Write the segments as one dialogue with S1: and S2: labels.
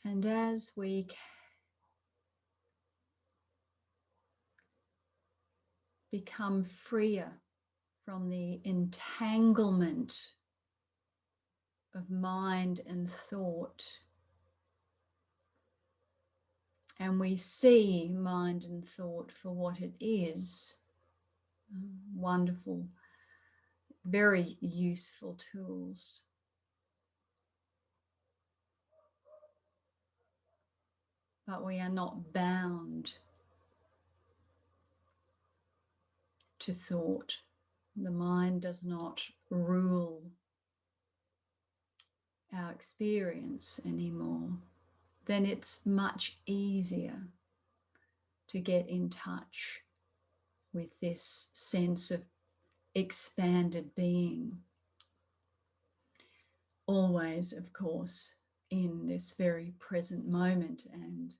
S1: And as we become freer from the entanglement of mind and thought, and we see mind and thought for what it is, wonderful, very useful tools. But we are not bound to thought. The mind does not rule our experience anymore. Then it's much easier to get in touch with this sense of expanded being. Always, of course, in this very present moment and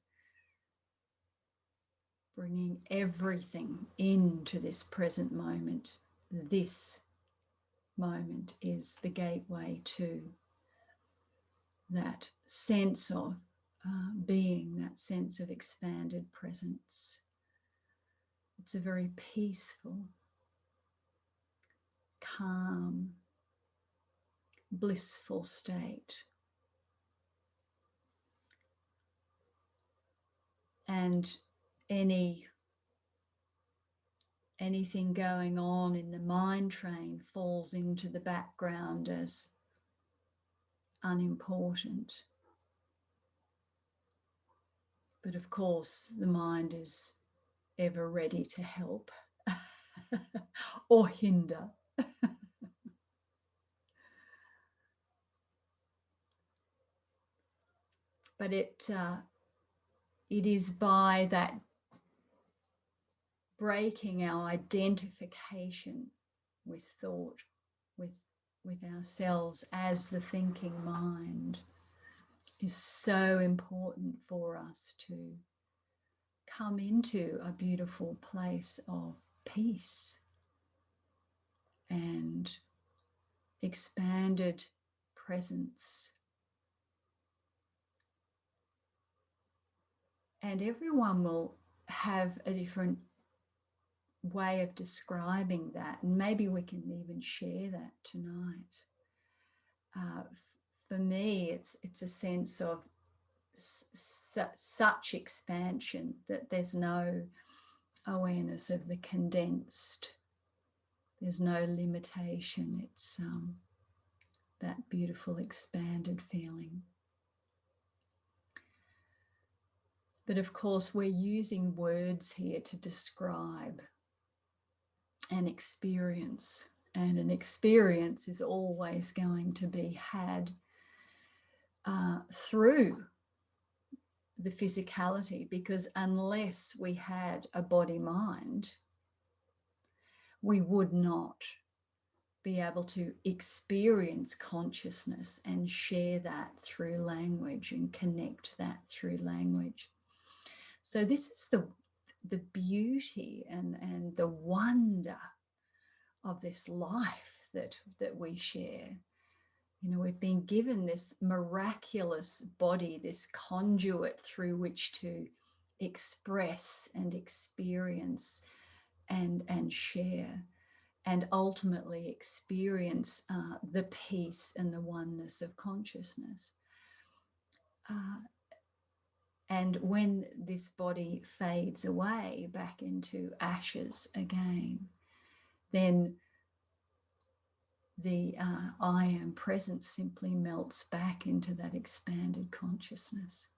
S1: bringing everything into this present moment. This moment is the gateway to that sense of being, that sense of expanded presence. It's a very peaceful, calm, blissful state. And anything going on in the mind train falls into the background as unimportant. But of course, the mind is ever ready to help or hinder. But it is by that breaking our identification with thought, with ourselves as the thinking mind, is so important for us to come into a beautiful place of peace and expanded presence. And everyone will have a different way of describing that, and maybe we can even share that tonight. For me, it's a sense of such expansion that there's no awareness of the condensed. There's no limitation. It's that beautiful expanded feeling. But of course, we're using words here to describe an experience, and an experience is always going to be had through the physicality, because unless we had a body-mind, we would not be able to experience consciousness and share that through language and connect that through language. So this is the beauty and the wonder of this life that we share. You know, we've been given this miraculous body, this conduit through which to express and experience and share, and ultimately experience the peace and the oneness of consciousness. And when this body fades away back into ashes again, then the I am presence simply melts back into that expanded consciousness.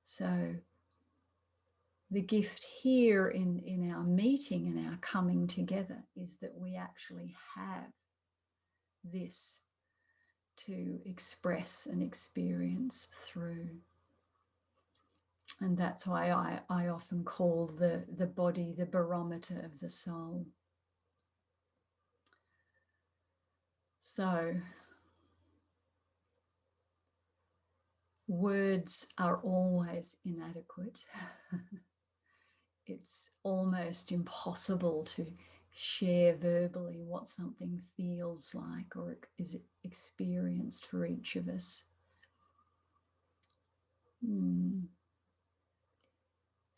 S1: So the gift here in our meeting and our coming together is that we actually have this to express and experience through. And that's why I often call the body the barometer of the soul. So words are always inadequate. It's almost impossible to share verbally what something feels like or is experienced for each of us. Mm.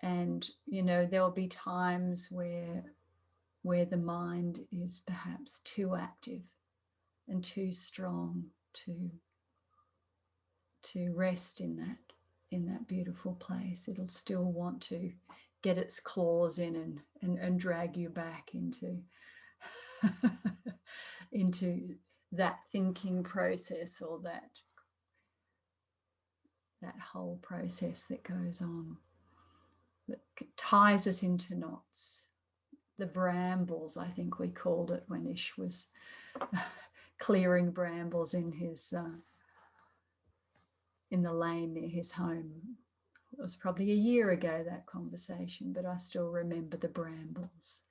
S1: And, you know, there'll be times where the mind is perhaps too active and too strong to rest in that beautiful place. It'll still want to get its claws in and drag you back into into that thinking process, or that whole process that goes on, that ties us into knots. The brambles, I think we called it, when Ish was clearing brambles in his in the lane near his home. It was probably a year ago, that conversation, but I still remember the brambles.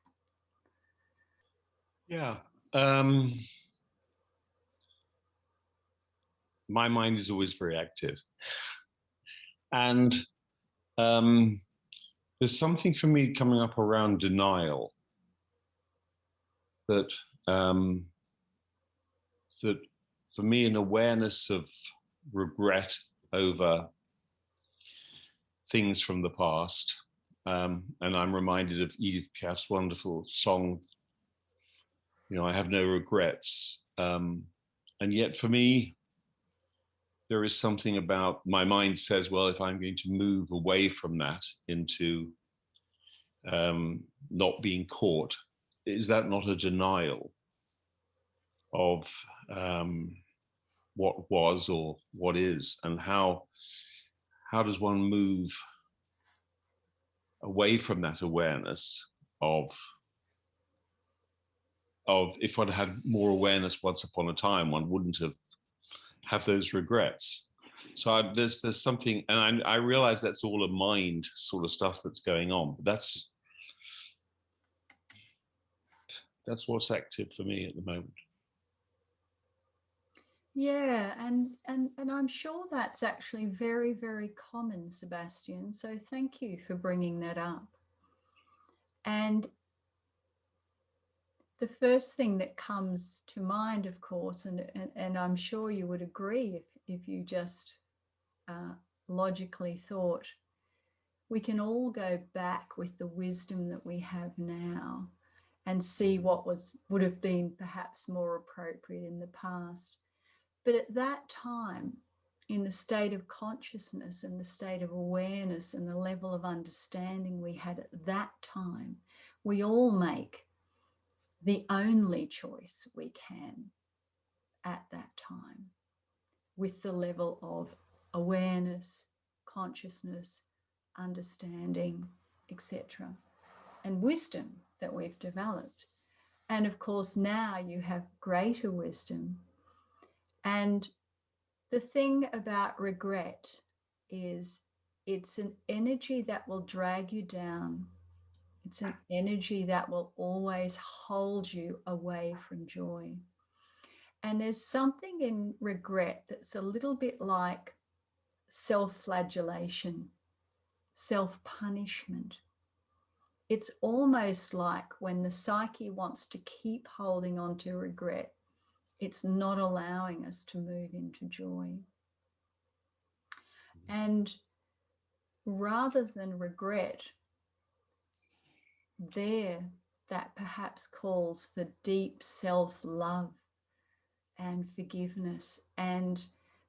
S2: Yeah. My mind is always very active. And there's something for me coming up around denial, that that for me, an awareness of regret over things from the past. And I'm reminded of Edith Piaf's wonderful song, you know, I have no regrets. And yet for me, there is something about, my mind says, well, if I'm going to move away from that into not being caught, is that not a denial of what was or what is? And how does one move away from that awareness of if one had more awareness once upon a time, one wouldn't have those regrets. So there's something, and I realize that's all a mind sort of stuff that's going on. But that's what's active for me at the moment.
S1: Yeah, and I'm sure that's actually very, very common, Sebastian. So thank you for bringing that up. And the first thing that comes to mind, of course, and I'm sure you would agree if you just logically thought, we can all go back with the wisdom that we have now and see what would have been perhaps more appropriate in the past. But at that time, in the state of consciousness and the state of awareness and the level of understanding we had at that time, we all make the only choice we can at that time, with the level of awareness, consciousness, understanding, etc., and wisdom that we've developed. And of course, now you have greater wisdom. And the thing about regret is it's an energy that will drag you down. It's an energy that will always hold you away from joy. And there's something in regret that's a little bit like self-flagellation, self-punishment. It's almost like when the psyche wants to keep holding on to regret, it's not allowing us to move into joy. And rather than regret, that perhaps calls for deep self-love and forgiveness. And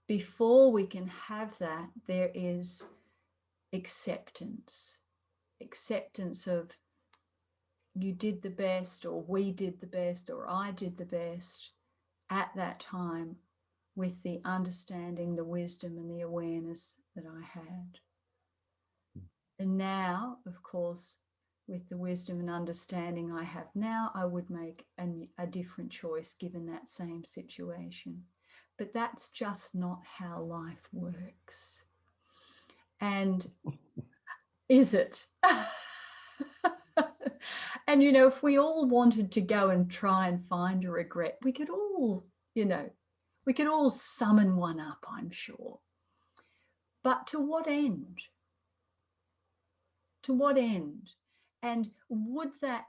S1: before we can have that, there is acceptance of, you did the best, or we did the best, or I did the best at that time, with the understanding, the wisdom, and the awareness that I had. And now, of course, with the wisdom and understanding I have now, I would make a different choice given that same situation. But that's just not how life works. And is it? And, you know, if we all wanted to go and try and find a regret, we could all, you know, we could all summon one up, I'm sure. But to what end? To what end? And would that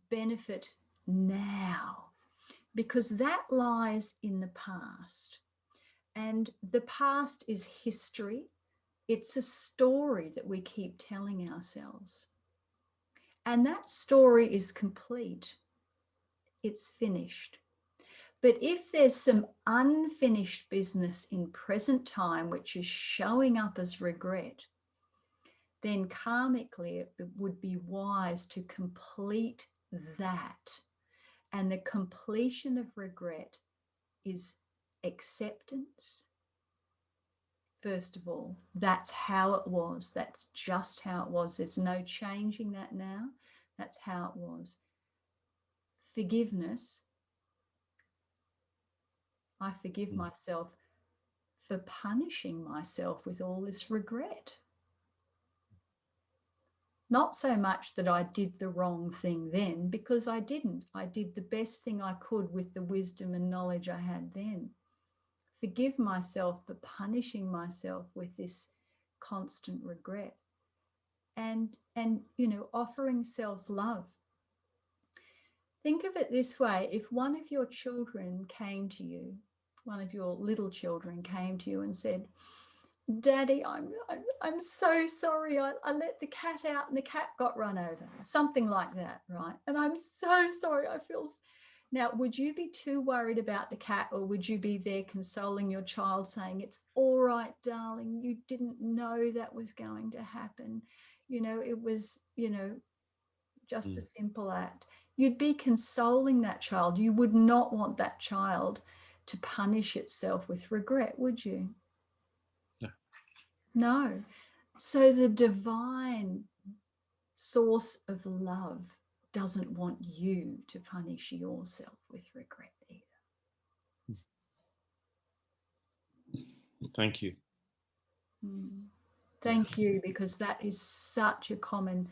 S1: benefit now? Because that lies in the past. And the past is history. It's a story that we keep telling ourselves. And that story is complete. It's finished. But if there's some unfinished business in present time, which is showing up as regret, then karmically it would be wise to complete that. And the completion of regret is acceptance. First of all, that's how it was. That's just how it was. There's no changing that now. That's how it was. Forgiveness. I forgive myself for punishing myself with all this regret. Not so much that I did the wrong thing then, because I didn't. I did the best thing I could with the wisdom and knowledge I had then. Forgive myself for punishing myself with this constant regret. And you know, offering self-love. Think of it this way: if one of your children came to you, one of your little children came to you and said, Daddy, I'm so sorry. I let the cat out and the cat got run over. Something like that, right? And I'm so sorry. I feel... Now, would you be too worried about the cat, or would you be there consoling your child saying, it's all right, darling, you didn't know that was going to happen. You know, it was, you know, just a simple act. You'd be consoling that child. You would not want that child to punish itself with regret, would you? No. So the divine source of love doesn't want you to punish yourself with regret either.
S2: Thank you.
S1: Thank you, because that is such a common...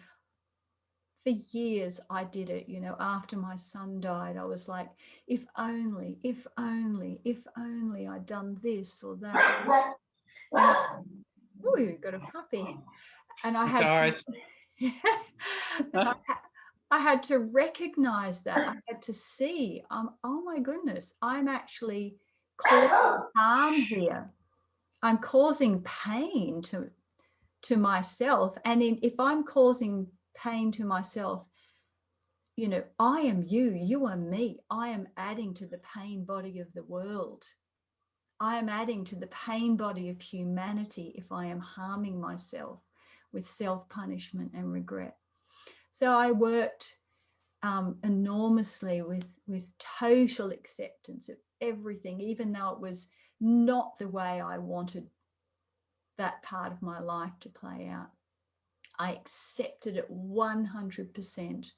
S1: For years I did it, you know, after my son died, I was like, if only I'd done this or that. Oh, you've got a puppy. And I had I had to recognize that. I had to see, oh my goodness, I'm actually causing harm here. I'm causing pain to myself. And if I'm causing pain to myself, you know, I am you, you are me. I am adding to the pain body of the world. I am adding to the pain body of humanity if I am harming myself with self-punishment and regret. So I worked enormously with total acceptance of everything, even though it was not the way I wanted that part of my life to play out. I accepted it 100%.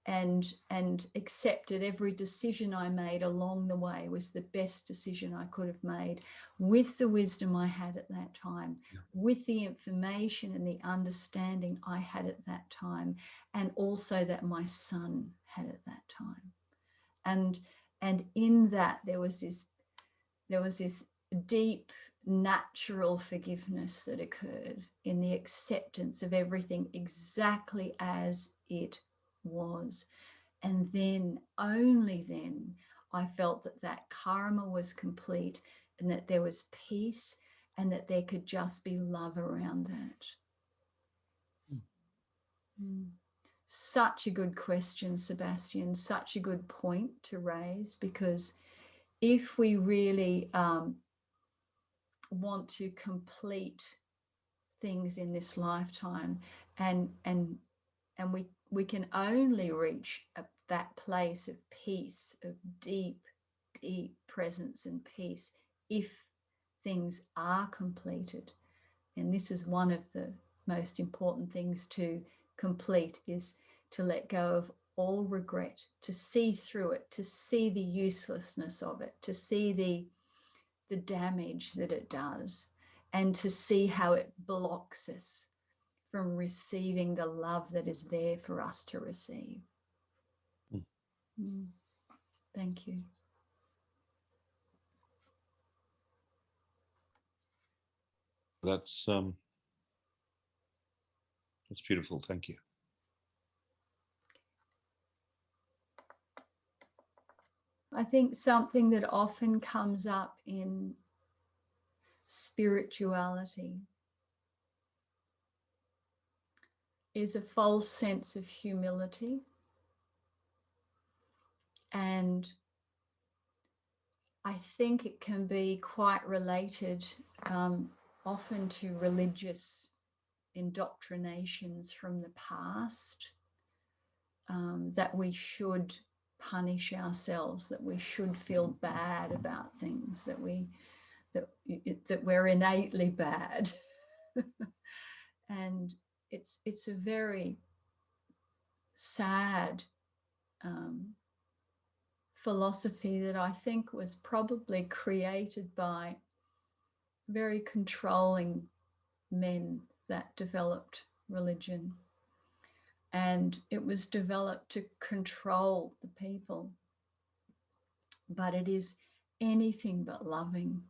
S1: And accepted every decision I made along the way was the best decision I could have made, with the wisdom I had at that time, with the information and the understanding I had at that time, and also that my son had at that time. And in that there was this deep natural forgiveness that occurred in the acceptance of everything exactly as it was. And then, only then, I felt that karma was complete, and that there was peace, and that there could just be love around that. Such a good question, Sebastian, such a good point to raise, because if we really want to complete things in this lifetime, and we can only reach that place of peace, of deep presence and peace, if things are completed. And this is one of the most important things to complete, is to let go of all regret, to see through it, to see the uselessness of it, to see the damage that it does, and to see how it blocks us from receiving the love that is there for us to receive. Thank you.
S2: That's beautiful. Thank you.
S1: I think something that often comes up in spirituality is a false sense of humility. And I think it can be quite related often to religious indoctrinations from the past, that we should punish ourselves, that we should feel bad about things, that we're innately bad. And it's a very sad philosophy that I think was probably created by very controlling men that developed religion. And it was developed to control the people. But it is anything but loving.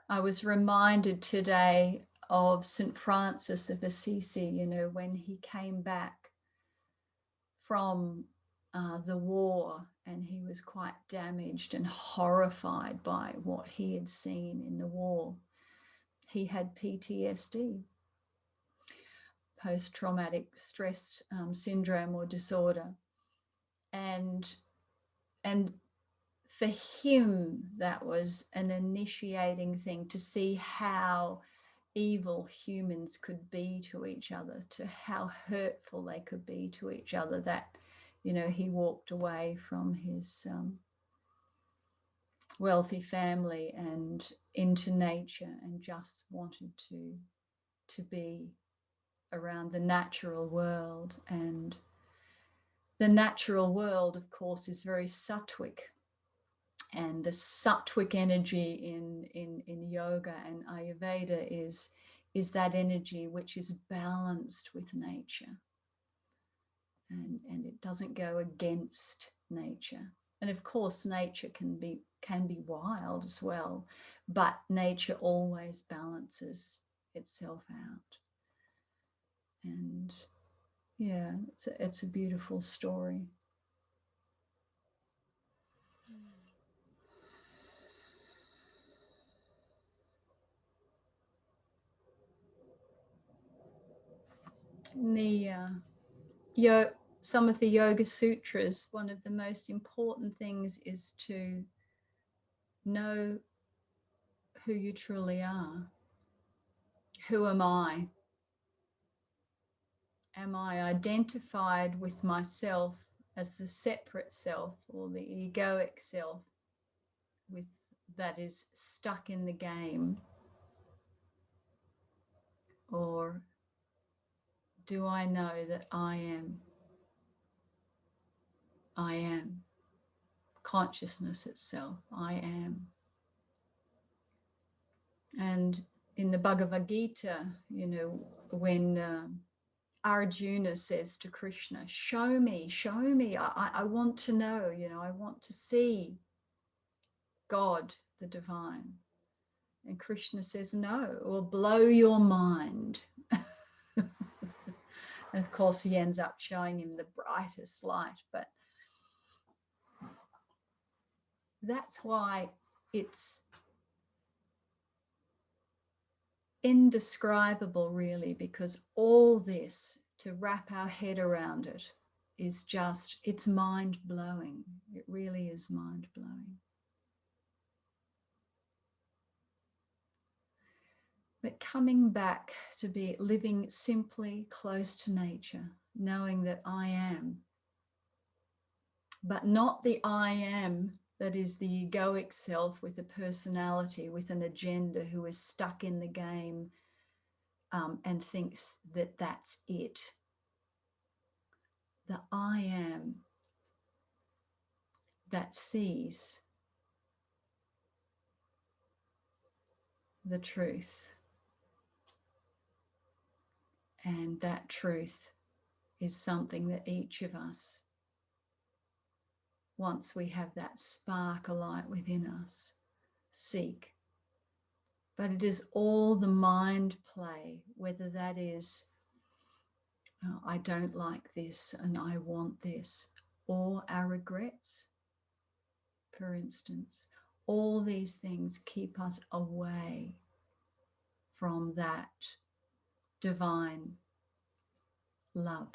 S1: I was reminded today of St. Francis of Assisi, you know, when he came back from the war, and he was quite damaged and horrified by what he had seen in the war. He had PTSD, post-traumatic stress syndrome or disorder. And for him, that was an initiating thing to see how evil humans could be to each other, to how hurtful they could be to each other, that, you know, he walked away from his wealthy family and into nature and just wanted to be around the natural world. And the natural world, of course, is very sattvic. And the sattvic energy in yoga and Ayurveda is that energy which is balanced with nature. And it doesn't go against nature. And of course, nature can be wild as well, but nature always balances itself out. And yeah, it's a beautiful story. Some of the Yoga Sutras, one of the most important things is to know who you truly are. Who am I? Am I identified with myself as the separate self or the egoic self that is stuck in the game? Or do I know that I am consciousness itself? I am. And in the Bhagavad Gita, you know, when Arjuna says to Krishna, show me, I want to know, you know, I want to see God, the divine. And Krishna says, no, it will blow your mind. And of course, he ends up showing him the brightest light. But that's why it's indescribable, really, because all this, to wrap our head around it, is just, it's mind-blowing. It really is mind-blowing. But coming back to be living simply close to nature, knowing that I am, but not the I am that is the egoic self with a personality, with an agenda, who is stuck in the game and thinks that that's it. The I am that sees the truth. And that truth is something that each of us, once we have that spark of light within us, seek. But it is all the mind play, whether that is, oh, I don't like this and I want this, or our regrets, for instance. All these things keep us away from that divine love,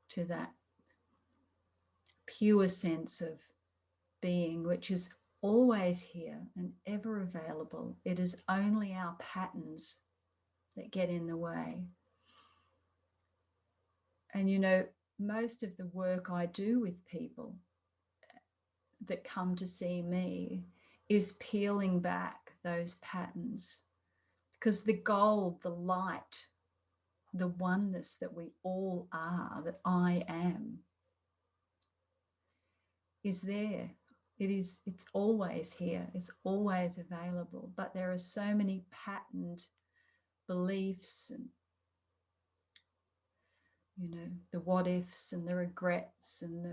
S1: to that pure sense of being, which is always here and ever available. It is only our patterns that get in the way. And you know, most of the work I do with people that come to see me is peeling back those patterns, because the gold, the light, the oneness that we all are, that I am, is there. It's always here. It's always available. But there are so many patterned beliefs and, you know, the what ifs and the regrets and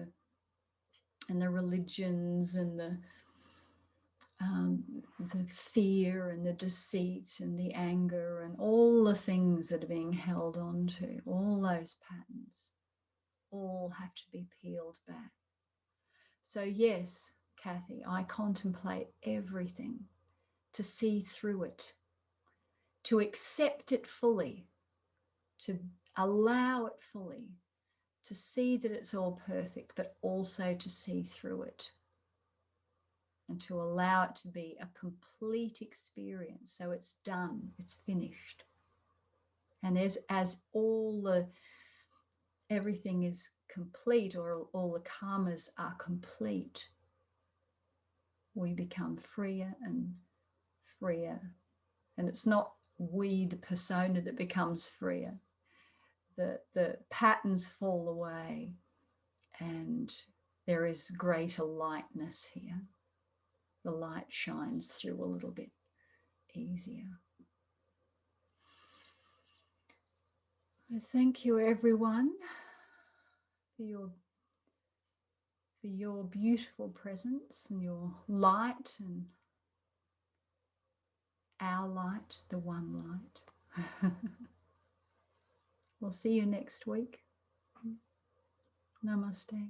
S1: the religions and the fear and the deceit and the anger and all the things that are being held on to, all those patterns, all have to be peeled back. So yes, Kathy, I contemplate everything to see through it, to accept it fully, to allow it fully, to see that it's all perfect, but also to see through it and to allow it to be a complete experience. So it's done, it's finished. And as everything is complete, or all the karmas are complete, we become freer and freer. And it's not we, the persona, that becomes freer. The patterns fall away and there is greater lightness here. The light shines through a little bit easier. Thank you, everyone, for your beautiful presence and your light, and our light, the one light. We'll see you next week. Namaste.